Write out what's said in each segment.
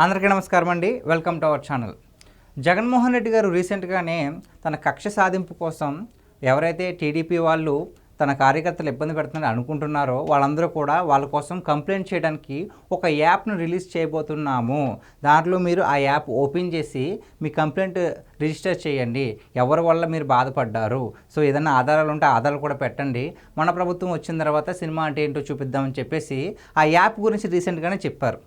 అందరికీ నమస్కారం అండి. Welcome to our channel. Jaganmohan Reddy గారు రీసెంట్గానే తన కక్ష సాధింపు కోసం ఎవరైతే టీడీపీ వాళ్ళు తన కార్యకర్తలు ఇబ్బంది పెడుతున్నారని అనుకుంటున్నారో వాళ్ళందరూ కూడా వాళ్ళ కోసం కంప్లైంట్ చేయడానికి ఒక యాప్ను రిలీజ్ చేయబోతున్నాము. దాంట్లో మీరు ఆ యాప్ ఓపెన్ చేసి మీ కంప్లైంట్ రిజిస్టర్ చేయండి. ఎవరి వల్ల మీరు బాధపడ్డారు, సో ఏదైనా ఆధారాలు ఉంటే ఆధారాలు కూడా పెట్టండి. మన ప్రభుత్వం వచ్చిన తర్వాత సినిమా అంటే ఏంటో చూపిద్దామని చెప్పేసి ఆ యాప్ గురించి రీసెంట్గానే చెప్పారు.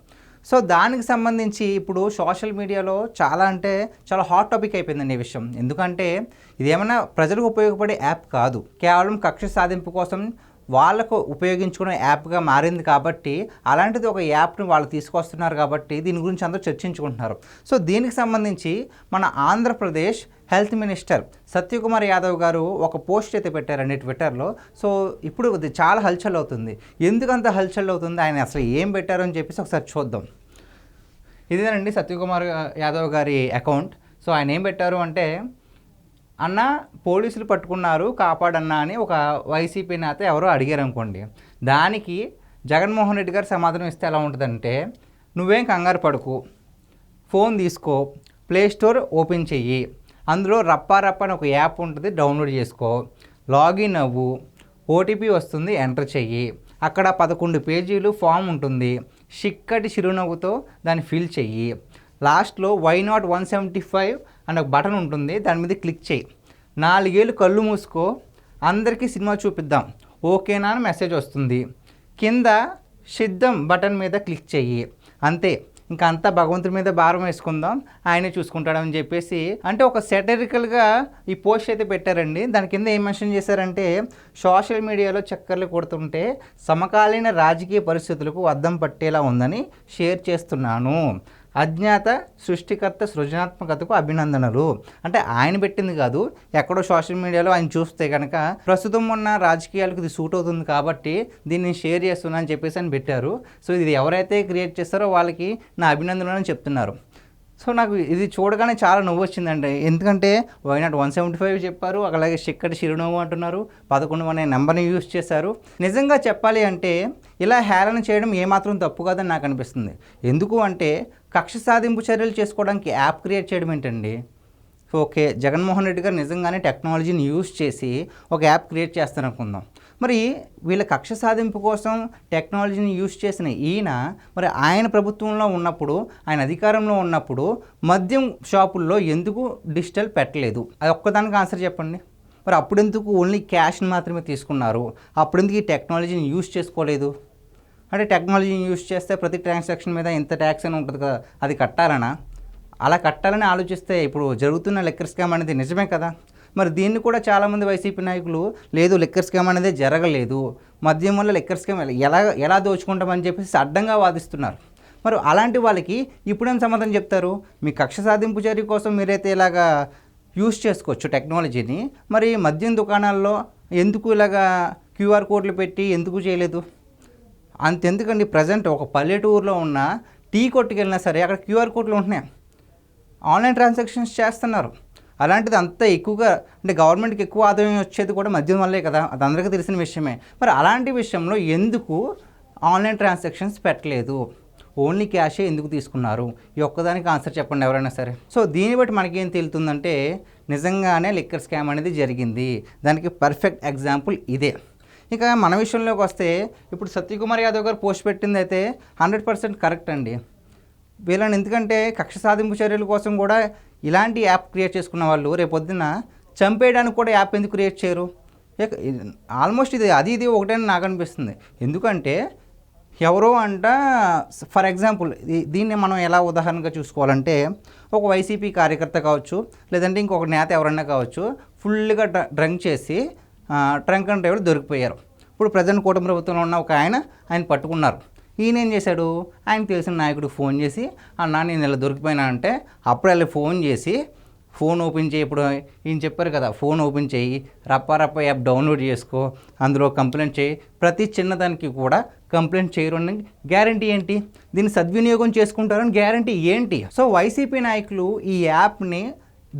సో దానికి సంబంధించి ఇప్పుడు సోషల్ మీడియాలో చాలా హాట్ టాపిక్ అయిపోయిందండి ఈ విషయం. ఎందుకంటే ఇదేమైనా ప్రజలకు ఉపయోగపడే యాప్ కాదు, కేవలం కక్ష సాధింపు కోసం వాళ్ళకు ఉపయోగించుకునే యాప్గా మారింది. కాబట్టి అలాంటిది ఒక యాప్ని వాళ్ళు తీసుకొస్తున్నారు కాబట్టి దీని గురించి అందరూ చర్చించుకుంటున్నారు. సో దీనికి సంబంధించి మన ఆంధ్రప్రదేశ్ హెల్త్ మినిస్టర్ సత్యకుమార్ యాదవ్ గారు ఒక పోస్ట్ అయితే పెట్టారండి ట్విట్టర్లో. సో ఇప్పుడు ఇది చాలా హల్చల్ అవుతుంది. ఎందుకంత హల్చల్ అవుతుంది, ఆయన అసలు ఏం పెట్టారు అని చెప్పేసి ఒకసారి చూద్దాం. ఇదేనండి సత్యకుమార్ యాదవ్ గారి అకౌంట్. సో ఆయన ఏం పెట్టారు అంటే, అన్న పోలీసులు పట్టుకున్నారు కాపాడన్నా అని ఒక వైసీపీ నేత ఎవరో అడిగారు అనుకోండి. దానికి జగన్మోహన్ రెడ్డి గారు సమాధానం ఇస్తే ఎలా ఉంటుందంటే, నువ్వేం కంగారు పడుకు, ఫోన్ తీసుకో, ప్లే స్టోర్ ఓపెన్ చెయ్యి, అందులో రప్పారప్ప అని ఒక యాప్ ఉంటుంది, డౌన్లోడ్ చేసుకో, లాగిన్ అవ్వు, ఓటీపీ వస్తుంది, ఎంటర్ చెయ్యి, అక్కడ 11 పేజీలు ఫామ్ ఉంటుంది, చిక్కటి చిరునవ్వుతో దాన్ని ఫిల్ చెయ్యి, లాస్ట్లో వై నాట్ 175 అనే ఒక బటన్ ఉంటుంది, దాని మీద క్లిక్ చేయి, 4 ఏళ్ళు కళ్ళు మూసుకో, అందరికీ సినిమా చూపిద్దాం ఓకేనా అని మెసేజ్ వస్తుంది, కింద సిద్ధం బటన్ మీద క్లిక్ చెయ్యి, అంతే, ఇంకా అంతా భగవంతుడి మీద భారం వేసుకుందాం, ఆయనే చూసుకుంటాడని చెప్పేసి అంటే ఒక సెటరికల్గా ఈ పోస్ట్ అయితే పెట్టారండి. దాని కింద ఏం మెన్షన్ చేశారంటే, సోషల్ మీడియాలో చక్కర్లు కొడుతుంటే సమకాలీన రాజకీయ పరిస్థితులకు అద్దం పట్టేలా ఉందని షేర్ చేస్తున్నాను, అజ్ఞాత సృష్టికర్త సృజనాత్మకతకు అభినందనలు. అంటే ఆయన పెట్టింది కాదు, ఎక్కడో సోషల్ మీడియాలో ఆయన చూస్తే కనుక ప్రస్తుతం ఉన్న రాజకీయాలకు ఇది సూట్ అవుతుంది కాబట్టి దీన్ని షేర్ చేస్తున్నా అని చెప్పేసి అని పెట్టారు. సో ఇది ఎవరైతే క్రియేట్ చేస్తారో వాళ్ళకి నా అభినందనలు అని చెప్తున్నారు. సో నాకు ఇది చూడగానే చాలా నవ్వు వచ్చిందండి. ఎందుకంటే వై నాట్ 175 చెప్పారు, అలాగే చిక్కటి చిరునవ్వు అంటున్నారు, 11 అనే నెంబర్ని యూజ్ చేశారు. నిజంగా చెప్పాలి అంటే ఇలా హేళన చేయడం ఏమాత్రం తప్పు కాదని నాకు అనిపిస్తుంది. ఎందుకు అంటే కక్ష సాధింపు చర్యలు చేసుకోవడానికి యాప్ క్రియేట్ చేయడం ఏంటండి. సో ఓకే, జగన్మోహన్ రెడ్డి గారు నిజంగానే టెక్నాలజీని యూజ్ చేసి ఒక యాప్ క్రియేట్ చేస్తారనుకుందాం. మరి వీళ్ళ కక్ష సాధింపు కోసం టెక్నాలజీని యూజ్ చేసిన ఈయన మరి ఆయన ప్రభుత్వంలో ఉన్నప్పుడు, ఆయన అధికారంలో ఉన్నప్పుడు మద్యం షాపుల్లో ఎందుకు డిజిటల్ పెట్టలేదు? అది ఒక్కదానికి ఆన్సర్ చెప్పండి. మరి అప్పుడెందుకు ఓన్లీ క్యాష్ని మాత్రమే తీసుకున్నారు? అప్పుడెందుకు ఈ టెక్నాలజీని యూజ్ చేసుకోలేదు? అంటే టెక్నాలజీని యూజ్ చేస్తే ప్రతి ట్రాన్సాక్షన్ మీద ఇంత ట్యాక్స్ అని ఉంటుంది కదా, అది కట్టాలనా? అలా కట్టాలని ఆలోచిస్తే ఇప్పుడు జరుగుతున్న లిక్కర్ స్కామ్ అనేది నిజమే కదా. మరి దీన్ని కూడా చాలామంది వైసీపీ నాయకులు లేదు లిక్కర్ స్కామ్ అనేది జరగలేదు, మద్యం వల్ల లిక్కర్ స్కామ్ ఎలా దోచుకుంటామని చెప్పేసి అడ్డంగా వాదిస్తున్నారు. మరి అలాంటి వాళ్ళకి ఇప్పుడేం సమాధానం చెప్తారు? మీ కక్ష సాధింపు చర్య కోసం మీరైతే ఇలాగా యూజ్ చేసుకోవచ్చు టెక్నాలజీని, మరి మద్యం దుకాణాల్లో ఎందుకు ఇలాగా క్యూఆర్ కోడ్లు పెట్టి ఎందుకు చేయలేదు? అంతెందుకండి, ప్రజెంట్ ఒక పల్లెటూరులో ఉన్న టీ కొట్టుకు వెళ్ళినా సరే అక్కడ క్యూఆర్ కోడ్లు ఉంటున్నాయి, ఆన్లైన్ ట్రాన్సాక్షన్స్ చేస్తున్నారు. అలాంటిది అంత ఎక్కువగా అంటే గవర్నమెంట్కి ఎక్కువ ఆదాయం వచ్చేది కూడా మద్యం వల్లే కదా, అది అందరికీ తెలిసిన విషయమే. మరి అలాంటి విషయంలో ఎందుకు ఆన్లైన్ ట్రాన్సాక్షన్స్ పెట్టలేదు, ఓన్లీ క్యాషే ఎందుకు తీసుకున్నారు? ఈ ఒక్కదానికి ఆన్సర్ చెప్పండి ఎవరైనా సరే. సో దీన్ని బట్టి మనకేం తెలుతుందంటే నిజంగానే లిక్కర్ స్కామ్ అనేది జరిగింది. దానికి పర్ఫెక్ట్ ఎగ్జాంపుల్ ఇదే. ఇక మన విషయంలోకి వస్తే ఇప్పుడు సత్యకుమార్ యాదవ్ గారు పోస్ట్ పెట్టింది అయితే 100% కరెక్ట్ అండి. వీళ్ళని ఎందుకంటే కక్ష సాధింపు చర్యల కోసం కూడా ఇలాంటి యాప్ క్రియేట్ చేసుకున్న వాళ్ళు రేపొద్దున చంపేయడానికి కూడా యాప్ ఎందుకు క్రియేట్ చేయరు? ఆల్మోస్ట్ ఇది ఒకటేని నాకు అనిపిస్తుంది. ఎందుకంటే ఎవరో ఫర్ ఎగ్జాంపుల్ దీన్ని మనం ఎలా ఉదాహరణగా చూసుకోవాలంటే, ఒక వైసీపీ కార్యకర్త కావచ్చు, లేదంటే ఇంకొక నేత ఎవరన్నా కావచ్చు, ఫుల్గా డ్రంక్ చేసి ట్రంక్ అండ్ డ్రైవర్ దొరికిపోయారు. ఇప్పుడు ప్రజెంట్ కూటమి ప్రభుత్వంలో ఉన్న ఒక ఆయన పట్టుకున్నారు. ఈయన ఏం చేశాడు, ఆయనకు తెలిసిన నాయకుడికి ఫోన్ చేసి, అన్నా నేను ఇలా దొరికిపోయినా అంటే అప్పుడు వెళ్ళి ఫోన్ చేసి ఫోన్ ఓపెన్ చేయి, ఇప్పుడు ఈయన చెప్పారు కదా ఫోన్ ఓపెన్ చేయి, రప్పారప్ప యాప్ డౌన్లోడ్ చేసుకో, అందులో కంప్లైంట్ చేయి, ప్రతి చిన్నదానికి కూడా కంప్లైంట్ చేయరు అని గ్యారంటీ ఏంటి? దీన్ని సద్వినియోగం చేసుకుంటారని గ్యారంటీ ఏంటి? సో వైసీపీ నాయకులు ఈ యాప్ని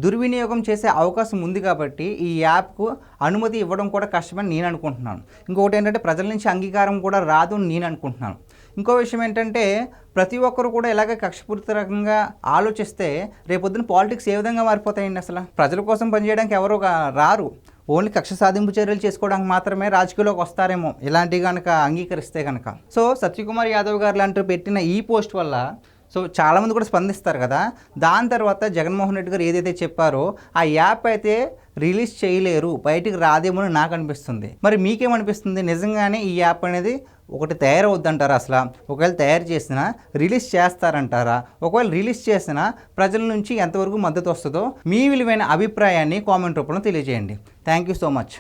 దుర్వినియోగం చేసే అవకాశం ఉంది కాబట్టి ఈ యాప్కు అనుమతి ఇవ్వడం కూడా కష్టమని నేను అనుకుంటున్నాను. ఇంకొకటి ఏంటంటే ప్రజల నుంచి అంగీకారం కూడా రాదు అని నేను అనుకుంటున్నాను. ఇంకో విషయం ఏంటంటే ప్రతి ఒక్కరు కూడా ఇలాగే కక్షపూరితంగా ఆలోచిస్తే రేపొద్దున పాలిటిక్స్ ఏ విధంగా మారిపోతాయండి? అసలు ప్రజల కోసం పనిచేయడానికి ఎవరు రారు. ఓన్లీ కక్ష సాధింపు చర్యలు చేసుకోవడానికి మాత్రమే రాజకీయాల్లోకి వస్తారేమో ఇలాంటివి కనుక అంగీకరిస్తే కనుక. సో సత్యకుమార్ యాదవ్ గారు లాంటి పెట్టిన ఈ పోస్ట్ వల్ల సో చాలామంది కూడా స్పందిస్తారు కదా. దాని తర్వాత జగన్మోహన్ రెడ్డి గారు ఏదైతే చెప్పారో ఆ యాప్ అయితే రిలీజ్ చేయలేరు, బయటికి రాదేమో అని నాకు అనిపిస్తుంది. మరి మీకేమనిపిస్తుంది? నిజంగానే ఈ యాప్ అనేది ఒకటి తయారవుద్దంటారా? అసలు ఒకవేళ తయారు చేసినా రిలీజ్ చేస్తారంటారా? ఒకవేళ రిలీజ్ చేసినా ప్రజల నుంచి ఎంతవరకు మద్దతు వస్తుందో మీ విలువైన అభిప్రాయాన్ని కామెంట్ రూపంలో తెలియజేయండి. Thank you so much.